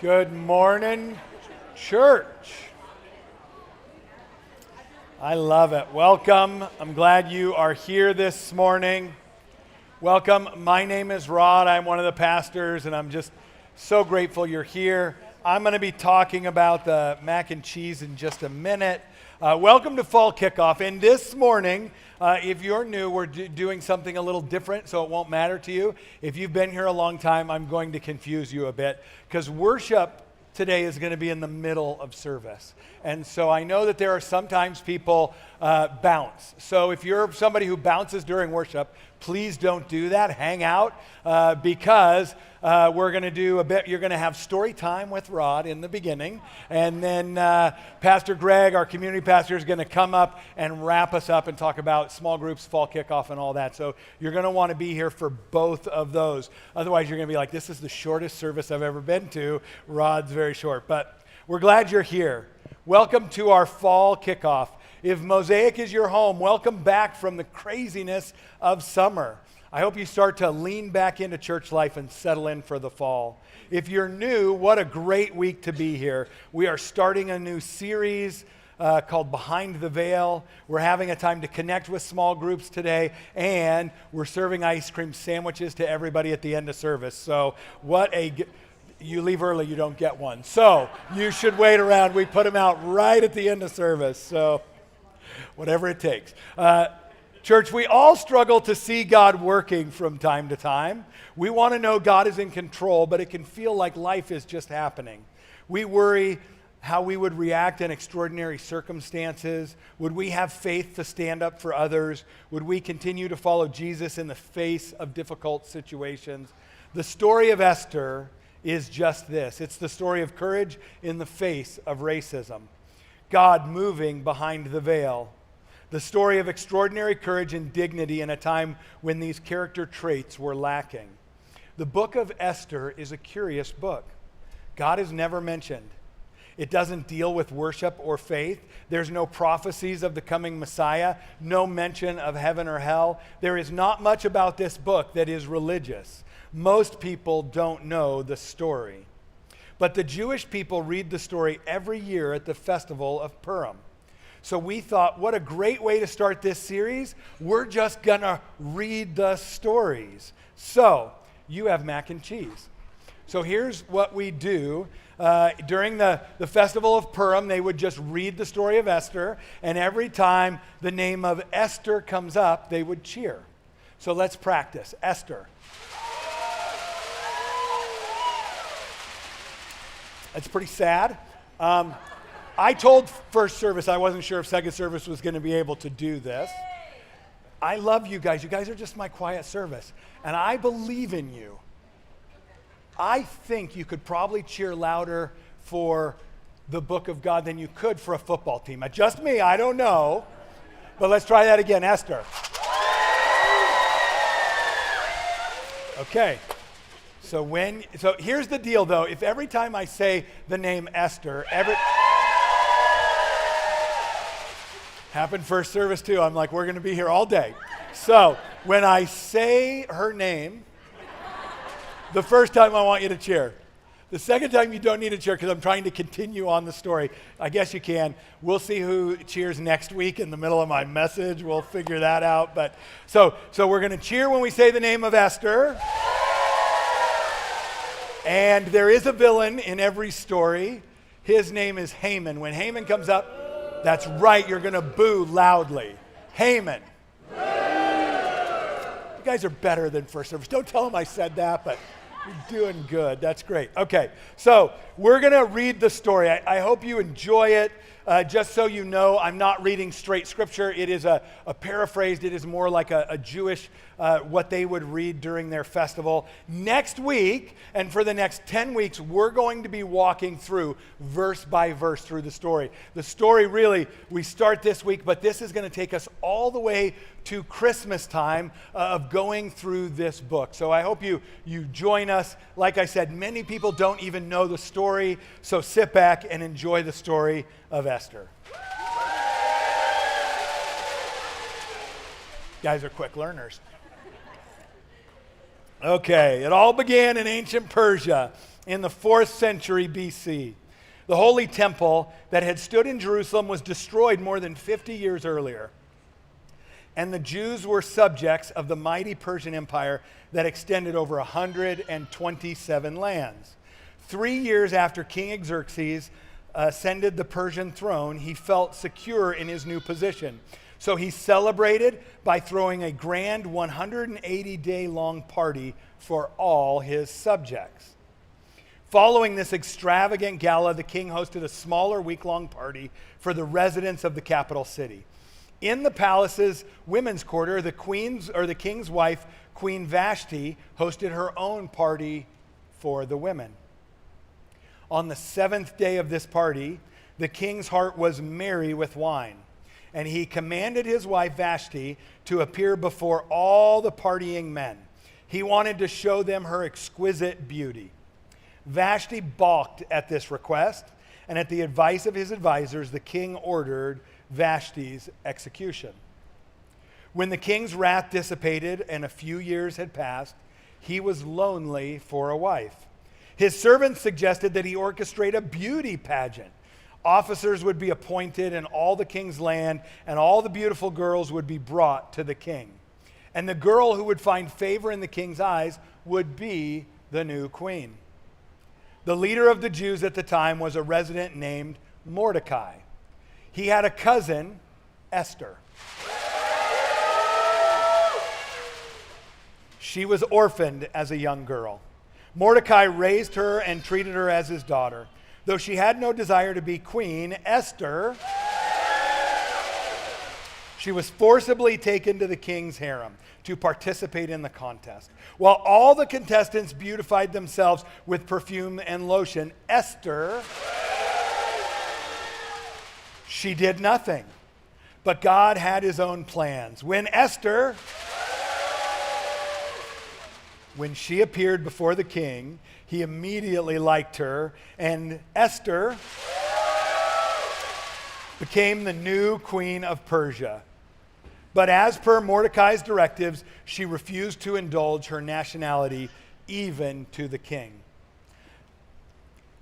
Good morning, church. I love it. Welcome. I'm glad you are here this morning. Welcome. My name is Rod. I'm one of the pastors, and I'm just so grateful you're here. I'm going to be talking about the mac and cheese in just a minute. Welcome to Fall Kickoff. And this morning, if you're new, we're doing something a little different, so it won't matter to you. If you've been here a long time, I'm going to confuse you a bit, because worship today is going to be in the middle of service. And so I know that there are sometimes people bounce. So if you're somebody who bounces during worship, please don't do that. Hang out, because we're going to do a bit. You're going to have story time with Rod in the beginning. And then Pastor Greg, our community pastor, is going to come up and wrap us up and talk about small groups, fall kickoff, and all that. So you're going to want to be here for both of those. Otherwise, you're going to be like, this is the shortest service I've ever been to. Rod's very short. But we're glad you're here. Welcome to our fall kickoff. If Mosaic is your home, welcome back from the craziness of summer. I hope you start to lean back into church life and settle in for the fall. If you're new, what a great week to be here. We are starting a new series called Behind the Veil. We're having a time to connect with small groups today, and we're serving ice cream sandwiches to everybody at the end of service. So you leave early, you don't get one. So you should wait around. We put them out right at the end of service. So whatever it takes. Church, we all struggle to see God working from time to time. We want to know God is in control, but it can feel like life is just happening. We worry how we would react in extraordinary circumstances. Would we have faith to stand up for others? Would we continue to follow Jesus in the face of difficult situations? The story of Esther is just this. It's the story of courage in the face of racism. God moving behind the veil. The story of extraordinary courage and dignity in a time when these character traits were lacking. The book of Esther is a curious book. God is never mentioned. It doesn't deal with worship or faith. There's no prophecies of the coming Messiah, no mention of heaven or hell. There is not much about this book that is religious. Most people don't know the story. But the Jewish people read the story every year at the festival of Purim. So we thought, what a great way to start this series. We're just going to read the stories. So you have mac and cheese. So here's what we do. During the festival of Purim, they would just read the story of Esther. And every time the name of Esther comes up, they would cheer. So let's practice. Esther. That's pretty sad. I told first service I wasn't sure if second service was going to be able to do this. I love you guys. You guys are just my quiet service. And I believe in you. I think you could probably cheer louder for the book of God than you could for a football team. Just me, I don't know. But let's try that again. Esther. Okay. So here's the deal, though. If every time I say the name Esther, happened first service too. I'm like, we're going to be here all day. So when I say her name, the first time I want you to cheer. The second time you don't need to cheer because I'm trying to continue on the story. I guess you can. We'll see who cheers next week in the middle of my message. We'll figure that out. But so we're going to cheer when we say the name of Esther. And there is a villain in every story. His name is Haman. When Haman comes up, that's right, you're going to boo loudly. Haman. You guys are better than first service. Don't tell him I said that, but you're doing good. That's great. Okay, so we're going to read the story. I hope you enjoy it. Just so you know, I'm not reading straight scripture. It is a paraphrased. It is more like a Jewish, what they would read during their festival. Next week, and for the next 10 weeks, we're going to be walking through verse by verse through the story. The story really, we start this week, but this is going to take us all the way to Christmas time of going through this book. So I hope you join us. Like I said, many people don't even know the story, so sit back and enjoy the story of Esther. Guys are quick learners. Okay, it all began in ancient Persia in the 4th century BC. The Holy Temple that had stood in Jerusalem was destroyed more than 50 years earlier. And the Jews were subjects of the mighty Persian Empire that extended over 127 lands. 3 years after King Xerxes ascended the Persian throne, he felt secure in his new position. So he celebrated by throwing a grand 180-day-long party for all his subjects. Following this extravagant gala, the king hosted a smaller week-long party for the residents of the capital city. In the palace's women's quarter, the king's wife, Queen Vashti, hosted her own party for the women. On the 7th day of this party, the king's heart was merry with wine, and he commanded his wife Vashti to appear before all the partying men. He wanted to show them her exquisite beauty. Vashti balked at this request, and at the advice of his advisors, the king ordered Vashti's execution. When the king's wrath dissipated and a few years had passed, he was lonely for a wife. His servants suggested that he orchestrate a beauty pageant. Officers would be appointed in all the king's land, and all the beautiful girls would be brought to the king. And the girl who would find favor in the king's eyes would be the new queen. The leader of the Jews at the time was a resident named Mordecai. He had a cousin, Esther. She was orphaned as a young girl. Mordecai raised her and treated her as his daughter. Though she had no desire to be queen, Esther, she was forcibly taken to the king's harem to participate in the contest. While all the contestants beautified themselves with perfume and lotion, Esther, she did nothing. But God had his own plans. When she appeared before the king, he immediately liked her, and Esther became the new queen of Persia. But as per Mordecai's directives, she refused to indulge her nationality even to the king.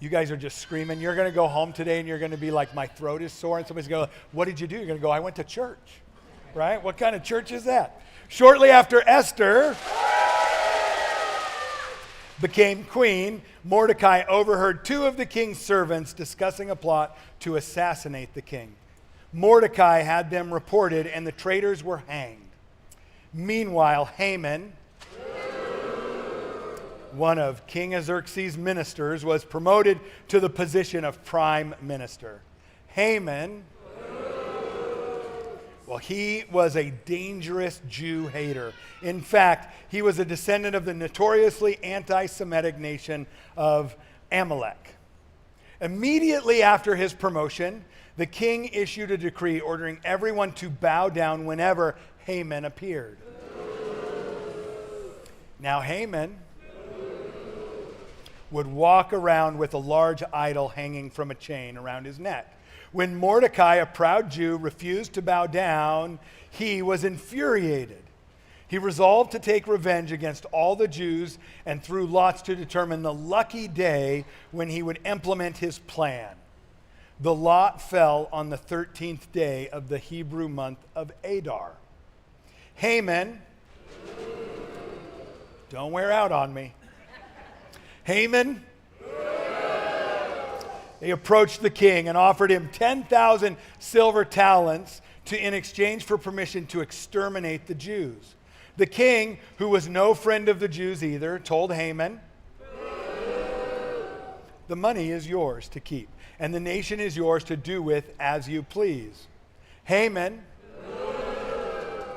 You guys are just screaming. You're going to go home today and you're going to be like, my throat is sore. And somebody's going to go, what did you do? You're going to go, I went to church. Right? What kind of church is that? Shortly after Esther became queen, Mordecai overheard 2 of the king's servants discussing a plot to assassinate the king. Mordecai had them reported, and the traitors were hanged. Meanwhile, Haman, one of King Xerxes' ministers, was promoted to the position of prime minister. Haman, well, he was a dangerous Jew hater. In fact, he was a descendant of the notoriously anti-Semitic nation of Amalek. Immediately after his promotion, the king issued a decree ordering everyone to bow down whenever Haman appeared. Now Haman would walk around with a large idol hanging from a chain around his neck. When Mordecai, a proud Jew, refused to bow down, he was infuriated. He resolved to take revenge against all the Jews and threw lots to determine the lucky day when he would implement his plan. The lot fell on the 13th day of the Hebrew month of Adar. Haman, don't wear out on me. Haman, he approached the king and offered him 10,000 silver talents in exchange for permission to exterminate the Jews. The king, who was no friend of the Jews either, told Haman, the money is yours to keep, and the nation is yours to do with as you please. Haman,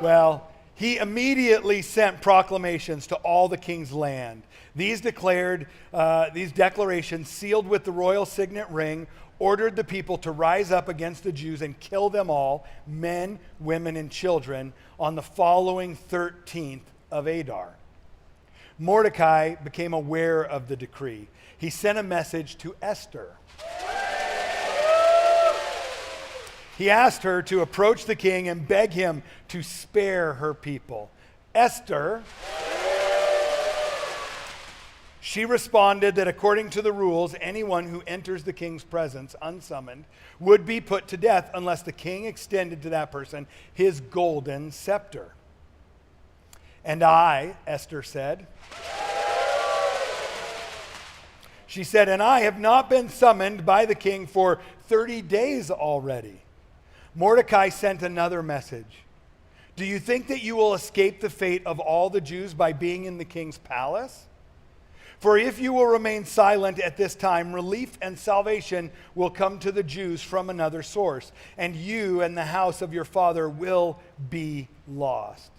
well, he immediately sent proclamations to all the king's land. These declarations, sealed with the royal signet ring, ordered the people to rise up against the Jews and kill them all, men, women, and children, on the following 13th of Adar. Mordecai became aware of the decree. He sent a message to Esther. He asked her to approach the king and beg him to spare her people. Esther, she responded that according to the rules, anyone who enters the king's presence unsummoned would be put to death unless the king extended to that person his golden scepter. And I, Esther said, she said, and I have not been summoned by the king for 30 days already. Mordecai sent another message. Do you think that you will escape the fate of all the Jews by being in the king's palace? For if you will remain silent at this time, relief and salvation will come to the Jews from another source, and you and the house of your father will be lost.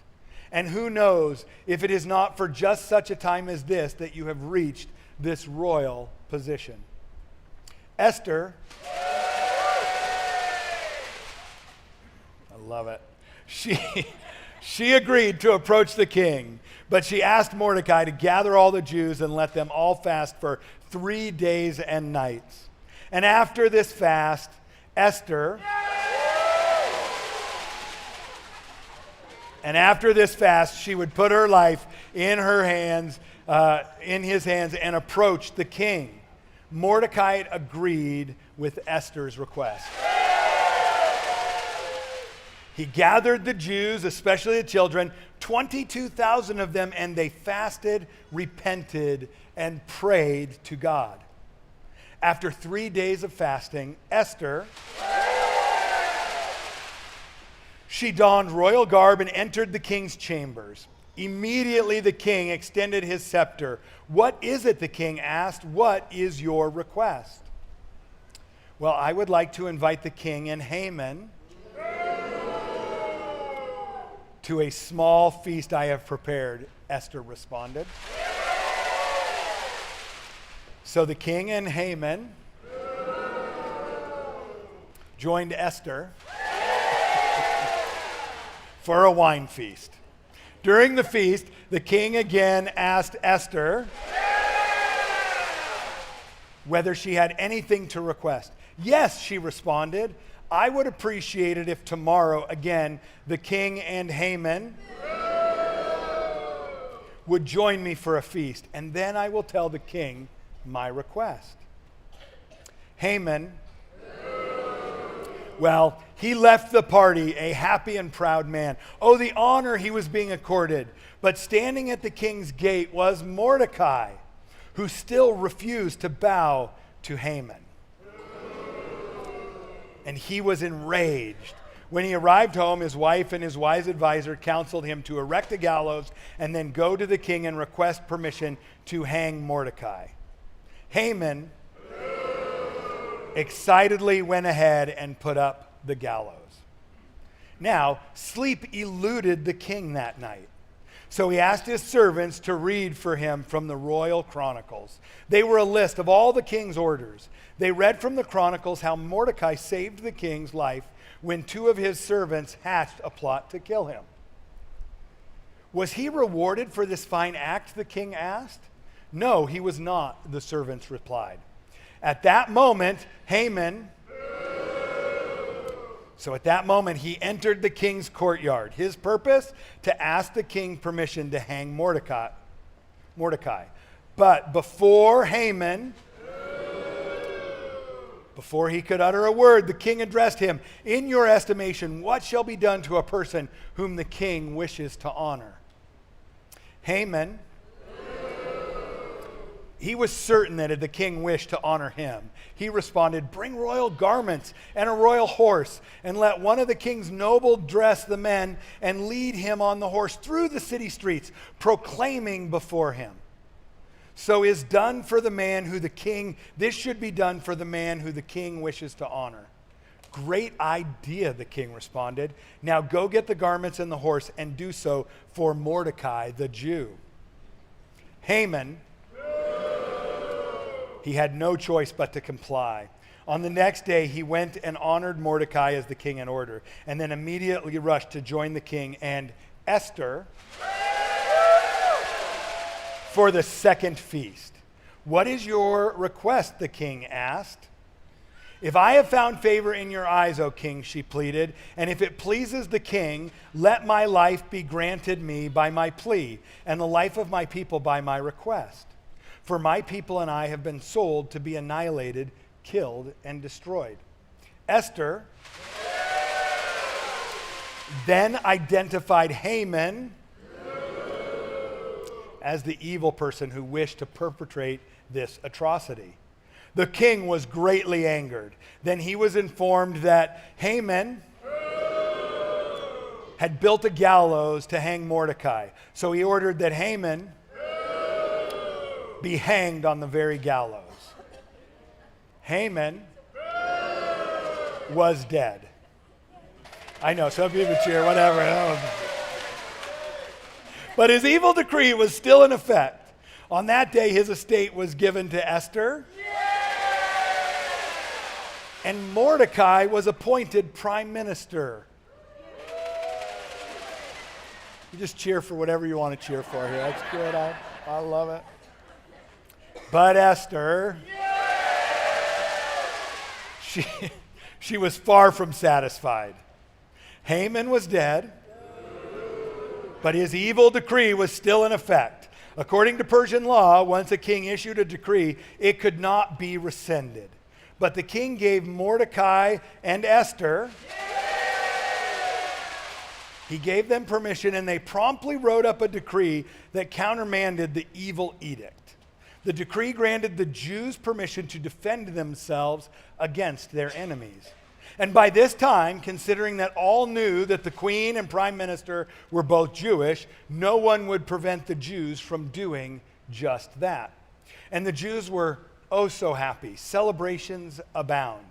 And who knows if it is not for just such a time as this that you have reached this royal position. Esther, I love it. She agreed to approach the king, but she asked Mordecai to gather all the Jews and let them all fast for 3 days and nights. And after this fast, Esther, she would put her life in her hands, in his hands, and approach the king. Mordecai agreed with Esther's request. He gathered the Jews, especially the children, 22,000 of them, and they fasted, repented, and prayed to God. After 3 days of fasting, Esther, she donned royal garb and entered the king's chambers. Immediately the king extended his scepter. What is it, the king asked? What is your request? Well, I would like to invite the king and Haman to a small feast I have prepared, Esther responded. So the king and Haman joined Esther for a wine feast. During the feast, the king again asked Esther whether she had anything to request. Yes, she responded. I would appreciate it if tomorrow, again, the king and Haman would join me for a feast, and then I will tell the king my request. Haman, well, he left the party a happy and proud man. Oh, the honor he was being accorded. But standing at the king's gate was Mordecai, who still refused to bow to Haman. And he was enraged. When he arrived home, his wife and his wise advisor counseled him to erect a gallows and then go to the king and request permission to hang Mordecai. Haman excitedly went ahead and put up the gallows. Now, sleep eluded the king that night. So he asked his servants to read for him from the royal chronicles. They were a list of all the king's orders. They read from the chronicles how Mordecai saved the king's life when 2 of his servants hatched a plot to kill him. Was he rewarded for this fine act, the king asked? No, he was not, the servants replied. At that moment, he entered the king's courtyard. His purpose? To ask the king permission to hang Mordecai. But before he could utter a word, the king addressed him. In your estimation, what shall be done to a person whom the king wishes to honor? Haman, he was certain that the king wished to honor him. He responded, bring royal garments and a royal horse, and let one of the king's noble dress the men and lead him on the horse through the city streets, proclaiming before him. So is done for the man who the king, this should be done for the man who the king wishes to honor. Great idea, the king responded. Now go get the garments and the horse and do so for Mordecai, the Jew. Haman, he had no choice but to comply. On the next day, he went and honored Mordecai as the king had ordered, and then immediately rushed to join the king and Esther for the second feast. What is your request? The king asked. If I have found favor in your eyes, O king, she pleaded, and if it pleases the king, let my life be granted me by my plea, and the life of my people by my request. For my people and I have been sold to be annihilated, killed, and destroyed. Esther then identified Haman as the evil person who wished to perpetrate this atrocity. The king was greatly angered. Then he was informed that Haman had built a gallows to hang Mordecai. So he ordered that Haman be hanged on the very gallows. Haman was dead. I know, some people cheer, whatever. But his evil decree was still in effect. On that day, his estate was given to Esther. And Mordecai was appointed prime minister. You just cheer for whatever you want to cheer for here. That's good. I love it. But Esther, she was far from satisfied. Haman was dead, but his evil decree was still in effect. According to Persian law, once a king issued a decree, it could not be rescinded. But the king gave Mordecai and Esther, he gave them permission, and they promptly wrote up a decree that countermanded the evil edict. The decree granted the Jews permission to defend themselves against their enemies. And by this time, considering that all knew that the queen and prime minister were both Jewish, no one would prevent the Jews from doing just that. And the Jews were oh so happy. Celebrations abound.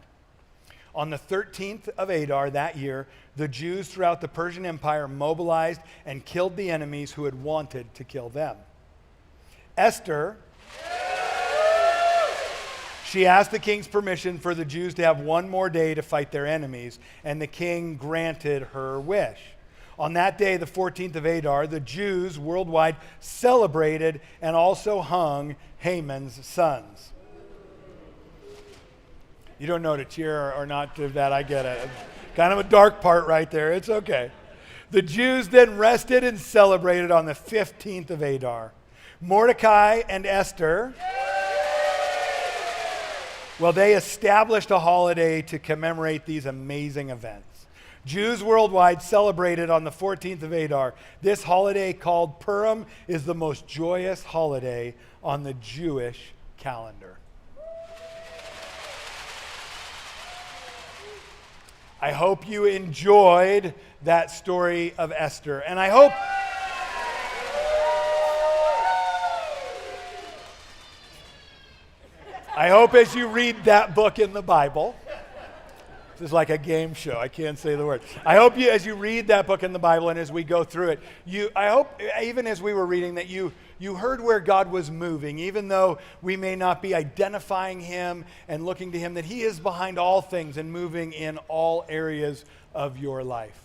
On the 13th of Adar that year, the Jews throughout the Persian Empire mobilized and killed the enemies who had wanted to kill them. Esther, she asked the king's permission for the Jews to have one more day to fight their enemies, and the king granted her wish. On that day, the 14th of Adar, the Jews worldwide celebrated and also hung Haman's sons. You don't know to cheer or not to that, I get it. Kind of a dark part right there, it's okay. The Jews then rested and celebrated on the 15th of Adar. Mordecai and Esther, well, they established a holiday to commemorate these amazing events. Jews worldwide celebrated on the 14th of Adar. This holiday called Purim is the most joyous holiday on the Jewish calendar. I hope you enjoyed that story of Esther. And I hope as you read that book in the Bible, this is like a game show, I can't say the word. I hope you, as you read that book in the Bible and as we go through it, I hope even as we were reading that you heard where God was moving, even though we may not be identifying him and looking to him, that he is behind all things and moving in all areas of your life.